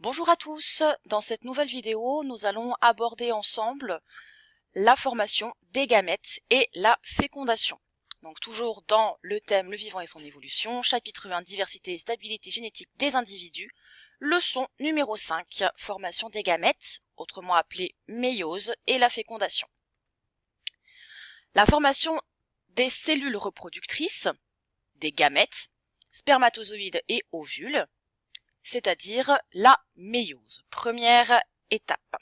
Bonjour à tous, dans cette nouvelle vidéo, nous allons aborder ensemble la formation des gamètes et la fécondation. Donc toujours dans le thème le vivant et son évolution, chapitre 1, diversité et stabilité génétique des individus, leçon numéro 5, formation des gamètes, autrement appelée méiose, et la fécondation. La formation des cellules reproductrices, des gamètes, spermatozoïdes et ovules, c'est-à-dire la méiose, première étape.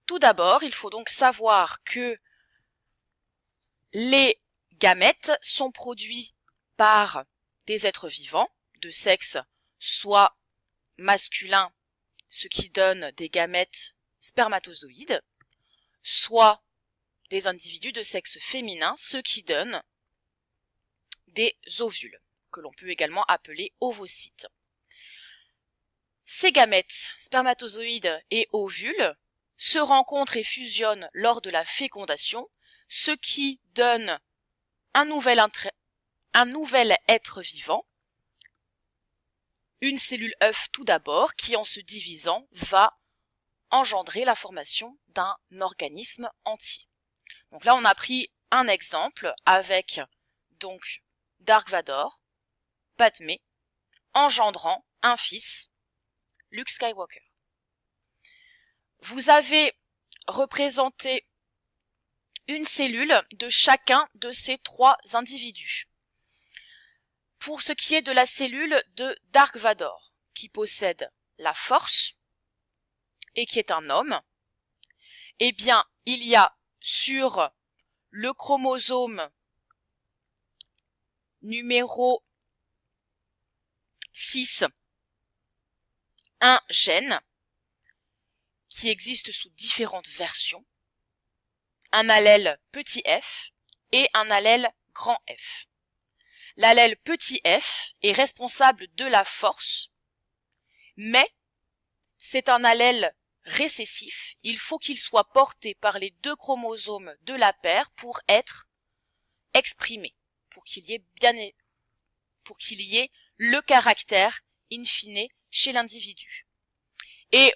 Tout d'abord, il faut donc savoir que les gamètes sont produits par des êtres vivants de sexe soit masculin, ce qui donne des gamètes spermatozoïdes, soit des individus de sexe féminin, ce qui donne des ovules, que l'on peut également appeler ovocytes. Ces gamètes, spermatozoïdes et ovules, se rencontrent et fusionnent lors de la fécondation, ce qui donne un nouvel être vivant, une cellule œuf tout d'abord, qui en se divisant va engendrer la formation d'un organisme entier. Donc là on a pris un exemple avec donc Dark Vador, Padmé, engendrant un fils, Luke Skywalker. Vous avez représenté une cellule de chacun de ces trois individus. Pour ce qui est de la cellule de Dark Vador, qui possède la force et qui est un homme, eh bien, il y a sur le chromosome numéro 6 un gène qui existe sous différentes versions, un allèle petit f et un allèle grand F. L'allèle petit f est responsable de la force, mais c'est un allèle récessif. Il faut qu'il soit porté par les deux chromosomes de la paire pour être exprimé, pour qu'il y ait le caractère in fine chez l'individu. Et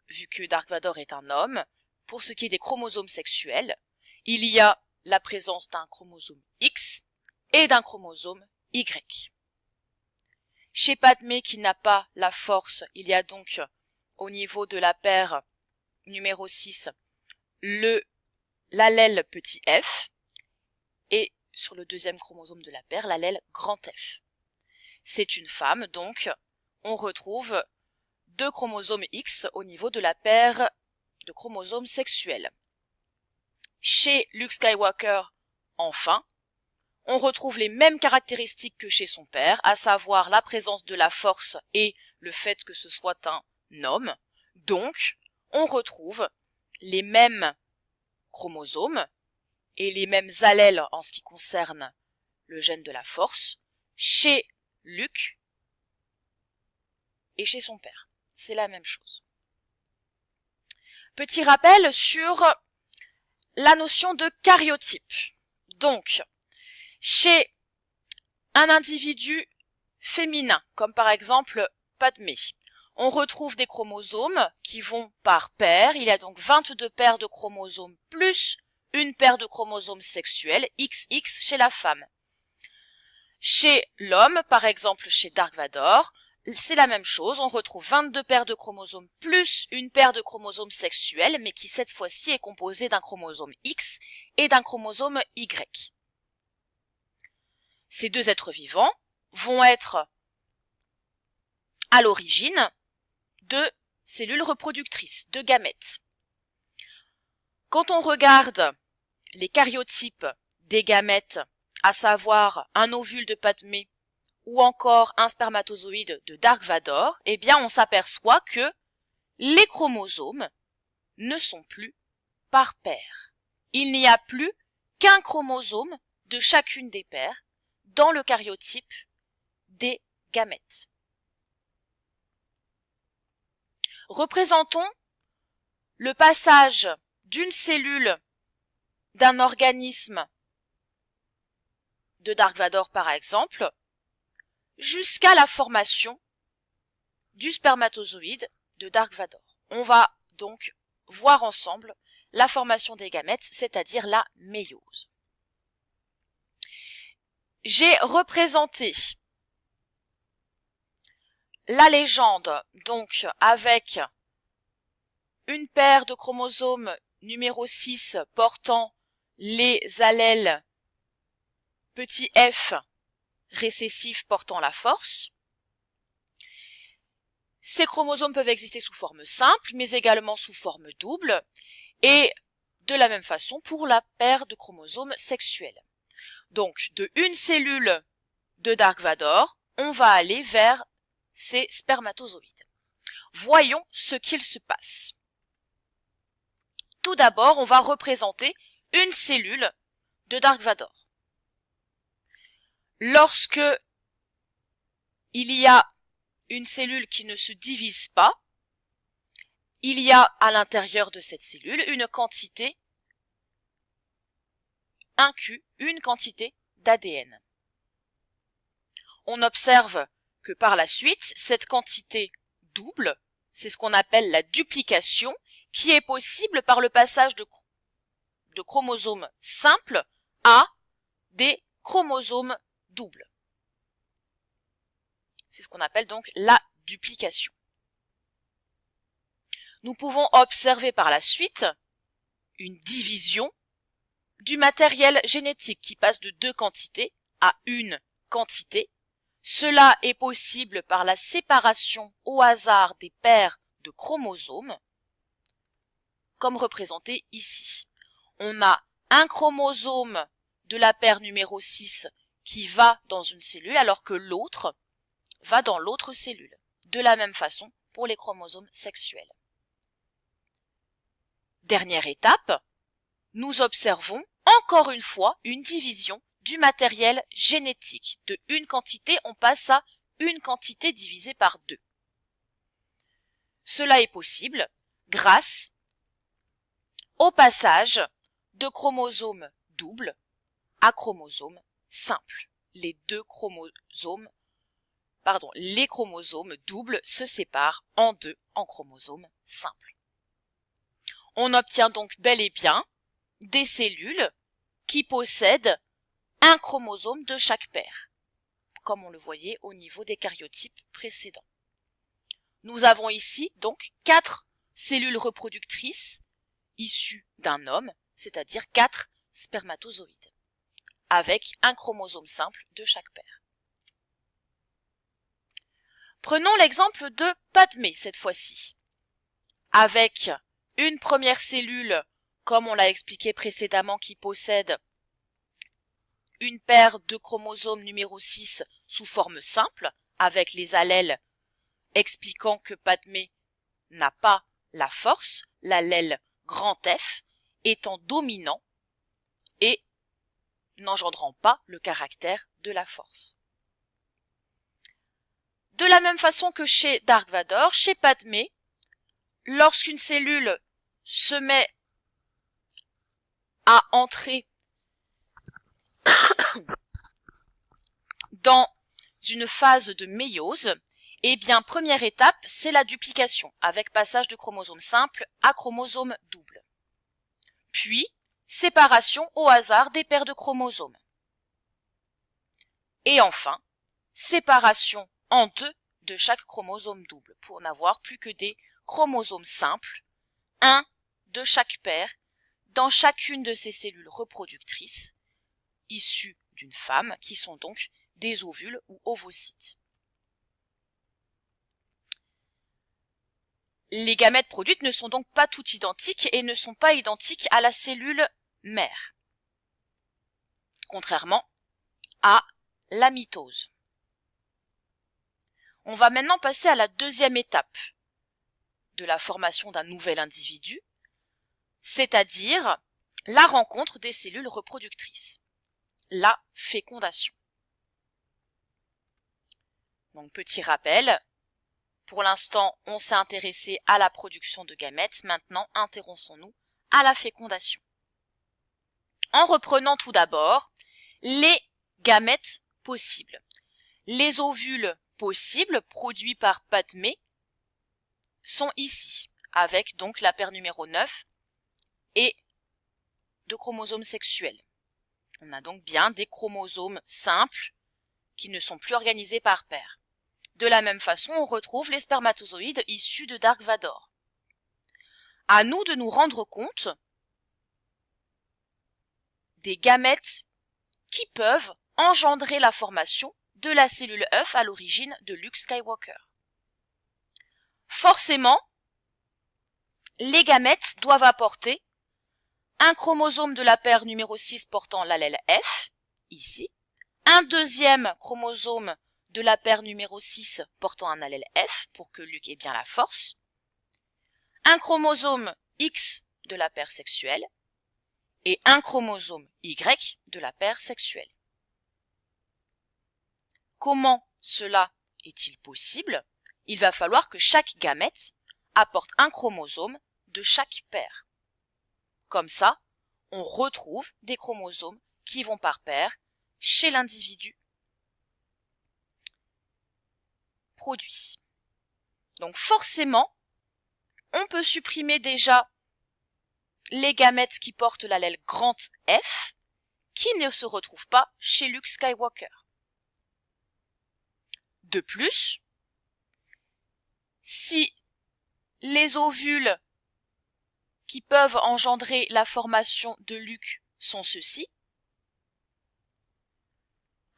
vu que Dark Vador est un homme, pour ce qui est des chromosomes sexuels, il y a la présence d'un chromosome X et d'un chromosome Y. Chez Padmé, qui n'a pas la force, il y a donc au niveau de la paire numéro 6 l'allèle petit f et sur le deuxième chromosome de la paire l'allèle grand F. C'est une femme, donc on retrouve deux chromosomes X au niveau de la paire de chromosomes sexuels. Chez Luke Skywalker, enfin, on retrouve les mêmes caractéristiques que chez son père, à savoir la présence de la force et le fait que ce soit un homme. Donc, on retrouve les mêmes chromosomes et les mêmes allèles en ce qui concerne le gène de la force chez Luke et chez son père. C'est la même chose. Petit rappel sur la notion de karyotype. Donc, chez un individu féminin, comme par exemple Padmé, on retrouve des chromosomes qui vont par paire. Il y a donc 22 paires de chromosomes plus une paire de chromosomes sexuels, XX chez la femme. Chez l'homme, par exemple chez Dark Vador, c'est la même chose, on retrouve 22 paires de chromosomes plus une paire de chromosomes sexuels, mais qui cette fois-ci est composée d'un chromosome X et d'un chromosome Y. Ces deux êtres vivants vont être à l'origine de cellules reproductrices, de gamètes. Quand on regarde les karyotypes des gamètes, à savoir un ovule de Padmé ou encore un spermatozoïde de Dark Vador, eh bien on s'aperçoit que les chromosomes ne sont plus par paire. Il n'y a plus qu'un chromosome de chacune des paires dans le karyotype des gamètes. Représentons le passage d'une cellule d'un organisme de Dark Vador par exemple, jusqu'à la formation du spermatozoïde de Dark Vador. On va donc voir ensemble la formation des gamètes, c'est-à-dire la méiose. J'ai représenté la légende donc avec une paire de chromosomes numéro 6 portant les allèles petit f récessifs portant la force. Ces chromosomes peuvent exister sous forme simple, mais également sous forme double, et de la même façon pour la paire de chromosomes sexuels. Donc, de une cellule de Dark Vador, on va aller vers ces spermatozoïdes. Voyons ce qu'il se passe. Tout d'abord, on va représenter une cellule de Dark Vador. Lorsque il y a une cellule qui ne se divise pas, il y a à l'intérieur de cette cellule une quantité, un Q, une quantité d'ADN. On observe que par la suite, cette quantité double, c'est ce qu'on appelle la duplication, qui est possible par le passage de chromosomes simples à des chromosomes doubles. C'est ce qu'on appelle donc la duplication. Nous pouvons observer par la suite une division du matériel génétique qui passe de 2 quantités à une quantité. Cela est possible par la séparation au hasard des paires de chromosomes, comme représenté ici. On a un chromosome de la paire numéro 6 qui va dans une cellule, alors que l'autre va dans l'autre cellule. De la même façon pour les chromosomes sexuels. Dernière étape, nous observons encore une fois une division du matériel génétique. De une quantité, on passe à une quantité divisée par 2. Cela est possible grâce au passage de chromosomes doubles à chromosomes simples. Les chromosomes doubles se séparent en 2 en chromosomes simples. On obtient donc bel et bien des cellules qui possèdent un chromosome de chaque paire, comme on le voyait au niveau des caryotypes précédents. Nous avons ici donc 4 cellules reproductrices issues d'un homme, c'est-à-dire 4 spermatozoïdes, avec un chromosome simple de chaque paire. Prenons l'exemple de Padmé cette fois-ci, avec une première cellule, comme on l'a expliqué précédemment, qui possède une paire de chromosomes numéro 6 sous forme simple, avec les allèles expliquant que Padmé n'a pas la force, l'allèle grand F étant dominant et n'engendrant pas le caractère de la force. De la même façon que chez Dark Vador, chez Padmé, lorsqu'une cellule se met à entrer dans une phase de méiose, eh bien, première étape, c'est la duplication, avec passage de chromosome simple à chromosome double. Puis, séparation au hasard des paires de chromosomes. Et enfin, séparation en 2 de chaque chromosome double, pour n'avoir plus que des chromosomes simples, un de chaque paire, dans chacune de ces cellules reproductrices, issues d'une femme, qui sont donc des ovules ou ovocytes. Les gamètes produites ne sont donc pas toutes identiques et ne sont pas identiques à la cellule mère, contrairement à la mitose. On va maintenant passer à la deuxième étape de la formation d'un nouvel individu, c'est-à-dire la rencontre des cellules reproductrices, la fécondation. Donc, petit rappel, pour l'instant, on s'est intéressé à la production de gamètes, maintenant intéressons-nous à la fécondation. En reprenant tout d'abord les gamètes possibles. Les ovules possibles produits par Padmé sont ici, avec donc la paire numéro 9 et de chromosomes sexuels. On a donc bien des chromosomes simples qui ne sont plus organisés par paire. De la même façon, on retrouve les spermatozoïdes issus de Dark Vador. À nous de nous rendre compte des gamètes qui peuvent engendrer la formation de la cellule œuf à l'origine de Luke Skywalker. Forcément, les gamètes doivent apporter un chromosome de la paire numéro 6 portant l'allèle F, ici, un deuxième chromosome de la paire numéro 6 portant un allèle F pour que Luke ait bien la force, un chromosome X de la paire sexuelle et un chromosome Y de la paire sexuelle. Comment cela est-il possible? Il va falloir que chaque gamète apporte un chromosome de chaque paire. Comme ça, on retrouve des chromosomes qui vont par paire chez l'individu produit. Donc forcément, on peut supprimer déjà les gamètes qui portent l'allèle grand F, qui ne se retrouvent pas chez Luke Skywalker. De plus, si les ovules qui peuvent engendrer la formation de Luke sont ceux-ci,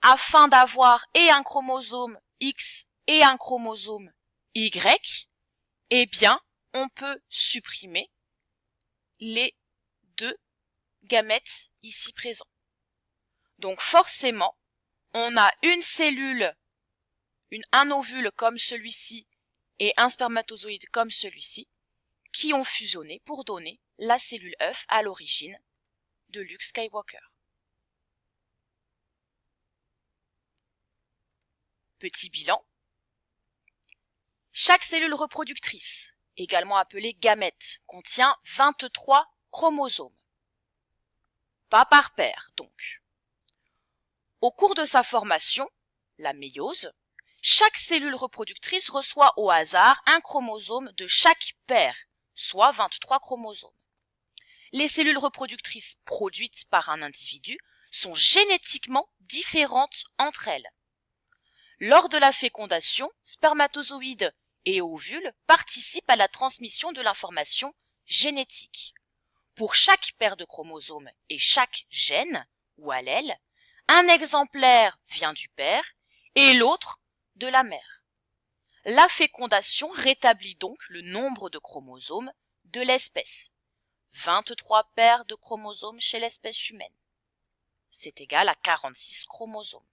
afin d'avoir et un chromosome X et un chromosome Y, eh bien, on peut supprimer les deux gamètes ici présents. Donc forcément, on a une cellule, un ovule comme celui-ci et un spermatozoïde comme celui-ci qui ont fusionné pour donner la cellule œuf à l'origine de Luke Skywalker. Petit bilan. Chaque cellule reproductrice, également appelée gamète, contient 23 chromosomes. Pas par paire, donc. Au cours de sa formation, la méiose, chaque cellule reproductrice reçoit au hasard un chromosome de chaque paire, soit 23 chromosomes. Les cellules reproductrices produites par un individu sont génétiquement différentes entre elles. Lors de la fécondation, spermatozoïdes et ovules participent à la transmission de l'information génétique. Pour chaque paire de chromosomes et chaque gène ou allèle, un exemplaire vient du père et l'autre de la mère. La fécondation rétablit donc le nombre de chromosomes de l'espèce. 23 paires de chromosomes chez l'espèce humaine. C'est égal à 46 chromosomes.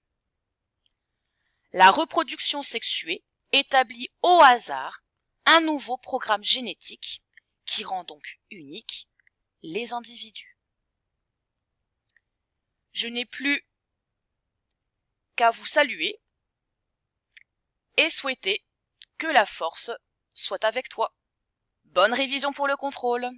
La reproduction sexuée établit au hasard un nouveau programme génétique qui rend donc unique les individus. Je n'ai plus qu'à vous saluer et souhaiter que la force soit avec toi. Bonne révision pour le contrôle.